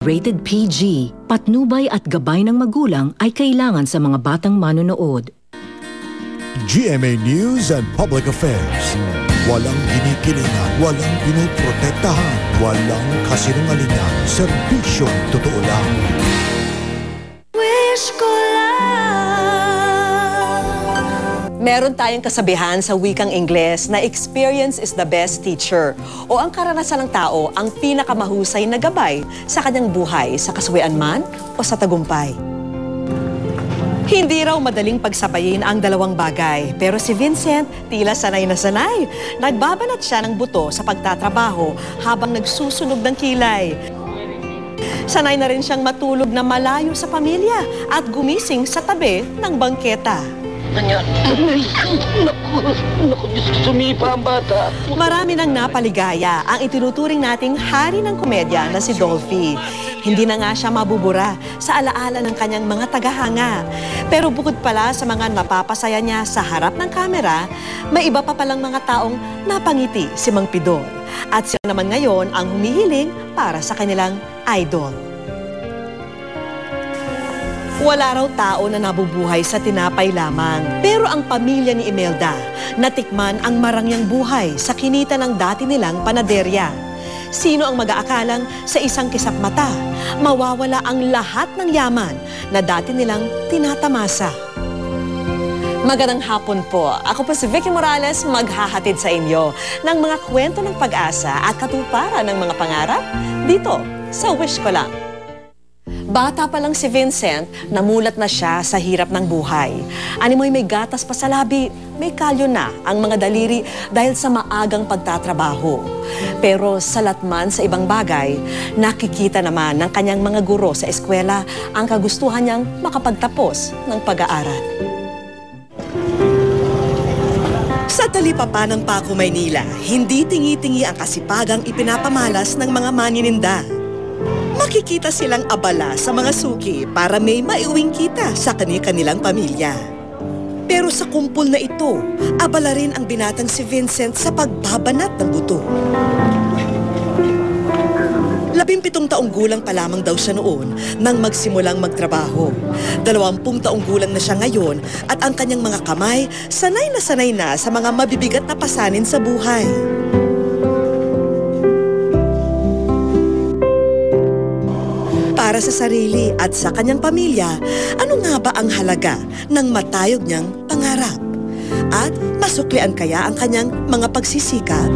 Rated PG, patnubay at gabay ng magulang ay kailangan sa mga batang manonood. GMA News and Public Affairs. Walang ginikilingan, walang pinoprotektahan, walang kasinungalingan, serbisyong totoo lang. Wish ko meron tayong kasabihan sa wikang Ingles na experience is the best teacher o ang karanasan ng tao ang pinakamahusay na gabay sa kanyang buhay sa kasuwian man o sa tagumpay. Hindi raw madaling pagsabayin ang dalawang bagay, pero si Vincent tila sanay na sanay. Nagbabanat siya ng buto sa pagtatrabaho habang nagsusunog ng kilay. Sanay na rin siyang matulog na malayo sa pamilya at gumising sa tabi ng bangketa. Naku, Diyos ko, sumipa ang bata. Marami nang napaligaya ang itinuturing nating hari ng komedya na si Dolphy. Hindi na nga siya mabubura sa alaala ng kanyang mga tagahanga. Pero bukod pala sa mga napapasaya niya sa harap ng kamera, may iba pa palang mga taong napangiti si Mang Pidon. At siya naman ngayon ang humihiling para sa kanilang idol. Wala raw tao na nabubuhay sa tinapay lamang. Pero ang pamilya ni Imelda, natikman ang marangyang buhay sa kinita ng dati nilang panaderya. Sino ang mag-aakalang sa isang kisap mata, mawawala ang lahat ng yaman na dati nilang tinatamasa? Magandang hapon po. Ako po si Vicky Morales, maghahatid sa inyo ng mga kwento ng pag-asa at katuparan ng mga pangarap dito sa Wish Ko Lang. Bata pa lang si Vincent, namulat na siya sa hirap ng buhay. Animoy may gatas pa sa labi, may kalyo na ang mga daliri dahil sa maagang pagtatrabaho. Pero salatman sa ibang bagay, nakikita naman ng kanyang mga guro sa eskwela ang kagustuhan niyang makapagtapos ng pag-aaral. Sa talipapa ng Paco, Maynila, hindi tingi-tingi ang kasipagang ipinapamalas ng mga manininda. Makikita silang abala sa mga suki para may maiuwing kita sa kani-kanilang pamilya. Pero sa kumpul na ito, abala rin ang binatang si Vincent sa pagbabanat ng buto. 17 taong gulang pa lamang daw siya noon nang magsimulang magtrabaho. 20 taong gulang na siya ngayon at ang kanyang mga kamay sanay na sa mga mabibigat na pasanin sa buhay. Para sa sarili at sa kanyang pamilya, ano nga ba ang halaga ng matayog niyang pangarap? At masuklian kaya ang kanyang mga pagsisikap?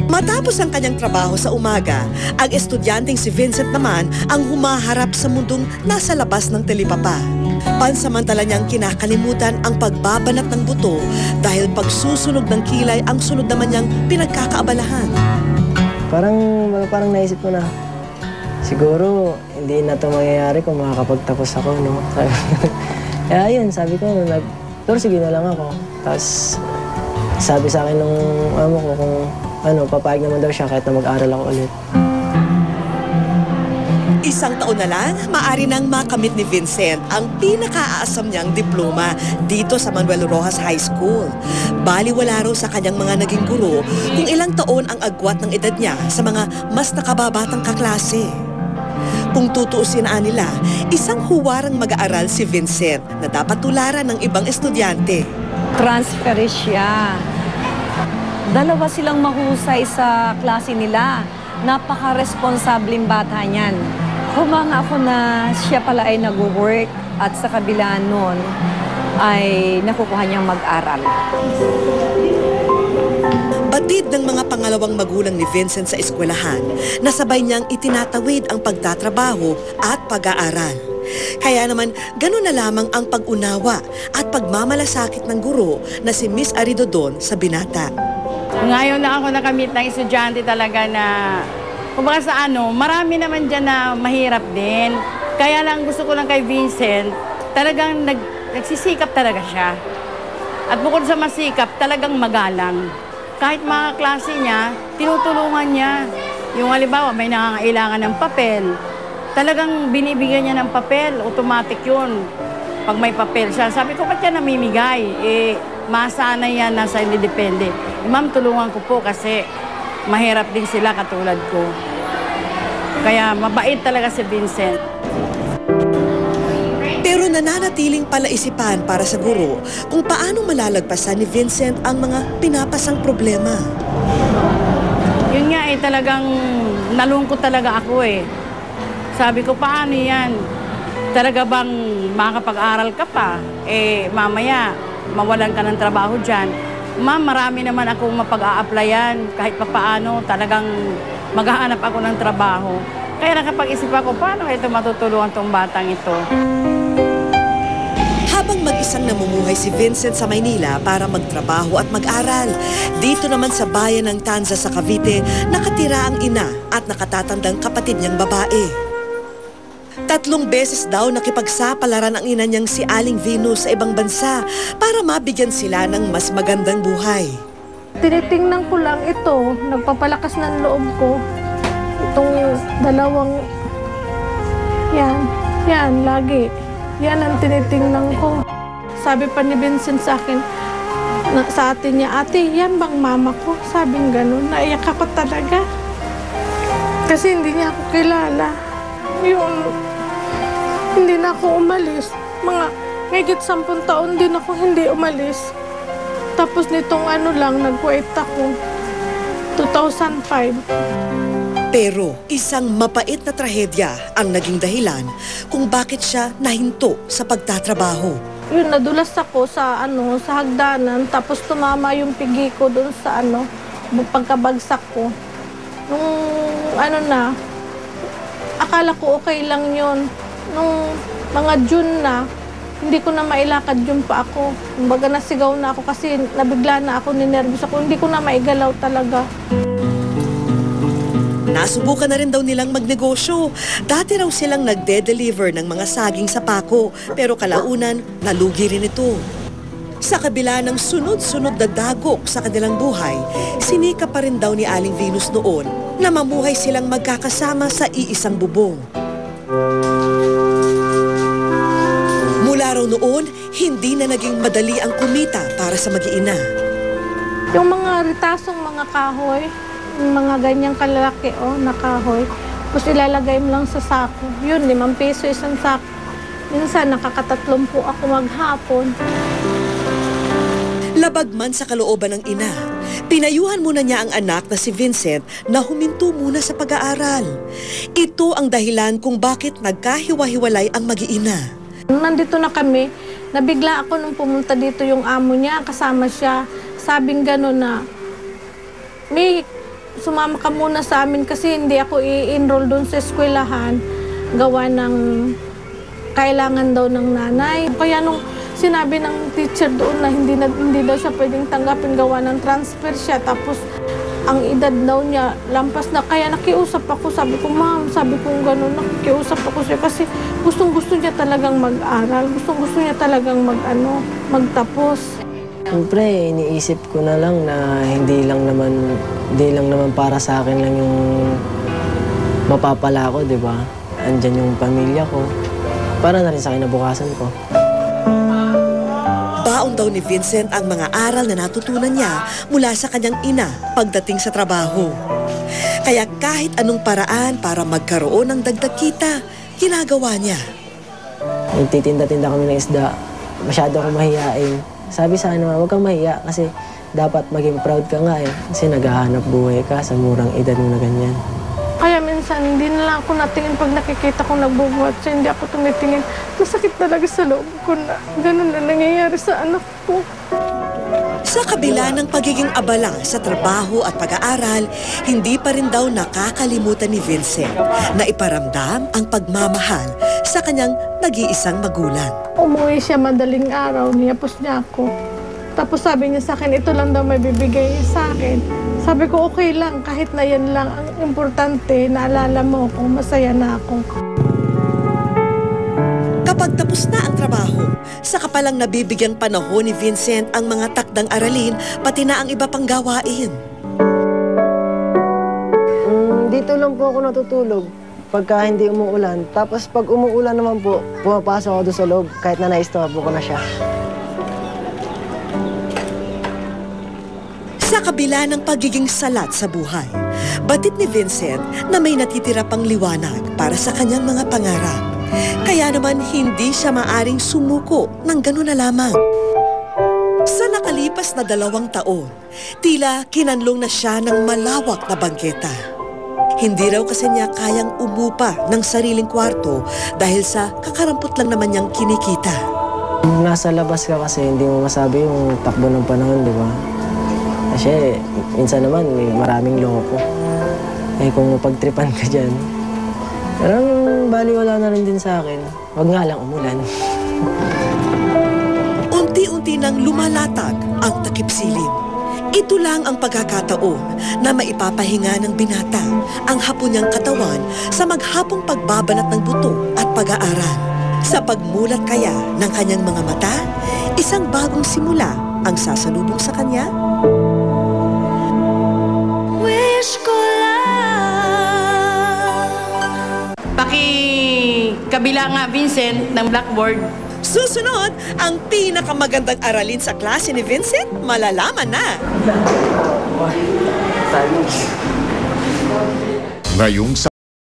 Matapos ang kanyang trabaho sa umaga, ang estudyanteng si Vincent naman ang humaharap sa mundong nasa labas ng talipapa. Pansamantala niyang kinakalimutan ang pagbabanat ng buto dahil pagsusunog ng kilay ang sunod naman niyang pinagkakaabalahan. Parang naisip ko na, siguro hindi na ito mangyayari kung makakapagtapos ako, no? Kaya yun, sabi ko, pero sige na lang ako. Tapos sabi sa akin nung amo ko kung papayag naman daw siya kahit na mag-aral ako ulit. Isang taon na lang, maaari nang makamit ni Vincent ang pinakaaasam niyang diploma dito sa Manuel Rojas High School. Baliwala raw sa kanyang mga naging guro kung ilang taon ang agwat ng edad niya sa mga mas nakababatang kaklase. Kung tutuusin nila, isang huwarang mag-aaral si Vincent na dapat tularan ng ibang estudyante. Transfer siya. Dalawa silang mahusay sa klase nila. Napaka-responsableng bata niyan. Humanga ako na siya pala ay nag-work at sa kabila nun ay nakukuha niyang mag-aral. Batid ng mga pangalawang magulang ni Vincent sa eskwelahan, nasabay niyang itinatawid ang pagtatrabaho at pag-aaral. Kaya naman, ganun na lamang ang pag-unawa at pagmamalasakit ng guro na si Miss Aridodon sa binata. Ngayon na ako nakamit ng estudyante talaga na, kumbaga sa marami naman dyan na mahirap din. Kaya lang gusto ko lang kay Vincent, talagang nagsisikap talaga siya. At bukod sa masikap, talagang magalang. Kahit mga klase niya, tinutulungan niya. Yung halimbawa, may nangangailangan ng papel, talagang binibigyan niya ng papel, automatic yun. Pag may papel siya, sabi ko, ba't yan namimigay? Masanay yan, nasa independe. Ma'am, tulungan ko po kasi mahirap din sila katulad ko. Kaya mabait talaga si Vincent. Pero nananatiling palaisipan para sa guro kung paano malalagpasan ni Vincent ang mga pinapasang problema. Yun nga talagang nalungkot talaga ako Sabi ko, paano yan? Talaga bang makakapag-aral ka pa? Mamaya, mawalan ka ng trabaho dyan. Ma'am, marami naman akong mapag-a-applyan. Kahit papaano, talagang maghahanap ako ng trabaho. Kaya nakapag-isip ako, paano ito matutulungan tong batang ito? Habang mag-isang namumuhay si Vincent sa Maynila para magtrabaho at mag-aral, dito naman sa bayan ng Tanza sa Cavite, nakatira ang ina at nakatatandang kapatid niyang babae. 3 beses daw nakipagsapalaran ang ina niyang si Aling Venus sa ibang bansa para mabigyan sila ng mas magandang buhay. Tinitingnan ko lang ito, nagpapalakas ng loob ko. Itong dalawang, yan, lagi. Yan ang tinitingnan ko. Sabi pa ni Vincent sa akin, sa atin niya, ate, yan bang mama ko? Sabing ganun, naiyak ako talaga. Kasi hindi niya ako kilala. Hindi na ako umalis. Higit 10 taon din ako hindi umalis. Tapos nitong nag-wait ako. 2005. Pero isang mapait na trahedya ang naging dahilan kung bakit siya nahinto sa pagtatrabaho. Yun, nadulas ako sa hagdanan, tapos tumama yung pigi ko doon sa pagkabagsak ko. Nung akala ko okay lang yun. Nung mga June na, hindi ko na mailakad yung pa ako. Kumbaga nasigaw na ako kasi nabigla na ako, ninervous ako. Hindi ko na maigalaw talaga. Nasubukan na rin daw nilang magnegosyo. Dati raw silang nagde-deliver ng mga saging sa Paco, pero kalaunan, nalugi rin ito. Sa kabila ng sunod-sunod na dagok sa kanilang buhay, sinika pa rin daw ni Aling Venus noon na mamuhay silang magkakasama sa iisang bubong. Mula raw noon, hindi na naging madali ang kumita para sa mag-iina. Yung mga ritasong mga kahoy, mga ganyang kalalaki na kahoy, tapos ilalagay mo lang sa sako. Yun, 5 piso isang sako. Minsan, nakaka-3 po ako maghapon. Labag man sa kalooban ng ina, pinayuhan muna niya ang anak na si Vincent na huminto muna sa pag-aaral. Ito ang dahilan kung bakit nagkahiwa-hiwalay ang mag-iina. Nandito na kami, nabigla ako nung pumunta dito yung amo niya, kasama siya. Sabing gano'n na, may sumama ka muna sa amin kasi hindi ako i-enroll doon sa eskwelahan. Gawa ng kailangan daw ng nanay. Kaya nung sinabi ng teacher doon na hindi daw siya pwedeng tanggapin, gawa ng transfer siya. Tapos ang edad daw niya lampas na. Kaya nakiusap ako, sabi ko, ma'am, sabi ko gano'n, nakiusap ako siya kasi gustong-gusto niya talagang mag-aral. Gustong-gusto niya talagang magtapos. Siyempre, iniisip ko na lang na hindi lang naman para sa akin lang yung mapapala ko, di ba? Andyan yung pamilya ko. Para na rin sa kinabukasan ko. Baon daw ni Vincent ang mga aral na natutunan niya mula sa kanyang ina pagdating sa trabaho. Kaya kahit anong paraan para magkaroon ng dagdag kita, ginagawa niya. Nagtitinda-tinda kami ng isda. Masyado akong mahihain. Sabi sa huwag kang mahiya kasi dapat maging proud ka nga kasi naghahanap buhay ka sa murang edad mo na ganyan. Kaya minsan, hindi na lang ako natingin pag nakikita kong nagbubuhat siya, hindi ako tumitingin. Masakit talaga sa loob ko na ganun na nangyayari sa anak ko. Sa kabila ng pagiging abala sa trabaho at pag-aaral, hindi pa rin daw nakakalimutan ni Vincent na iparamdam ang pagmamahal sa kanyang nag-iisang magulang. Umuwi siya madaling araw, niyapos niya ako. Tapos sabi niya sa akin, ito lang daw may bibigay niya sa akin. Sabi ko, okay lang, kahit na yan lang. Ang importante, naalala mo ako, masaya na ako. Kapag tapos na ang trabaho, saka palang nabibigyang panahon ni Vincent ang mga takdang aralin, pati na ang iba pang gawain. Dito lang po ako natutulog pagka hindi umuulan. Tapos pag umuulan naman po, pumapasok ako doon sa loob kahit na na-stop ko na siya. Sa Sa kabila ng pagiging salat sa buhay, batid ni Vincent na may natitira pang liwanag para sa kanyang mga pangarap. Kaya naman hindi siya maaring sumuko ng gano'n na lamang. Sa nakalipas na 2 taon, tila kinanlong na siya ng malawak na bangketa. Hindi raw kasi niya kayang umupa ng sariling kwarto dahil sa kakarampot lang naman niyang kinikita. Nasa labas ka kasi hindi mo masabi yung takbo ng panahon, di ba? Kasi minsan naman may maraming loko. Eh kung pagtripan ka dyan, parang baliwala na rin din sa akin. Huwag nga lang umulan. Unti-unti nang lumalatag ang takip silim. Ito lang ang pagkakataon na maipapahinga ng binata ang hapon niyang katawan sa maghapong pagbabanat ng buto at pag-aaral. Sa pagmulat kaya ng kanyang mga mata, isang bagong simula ang sasalubong sa kanya. Wish ko lang. Kabila nga, Vincent, ng blackboard. Susunod, ang pinakamagandang aralin sa klase ni Vincent, malalaman na. Ngayong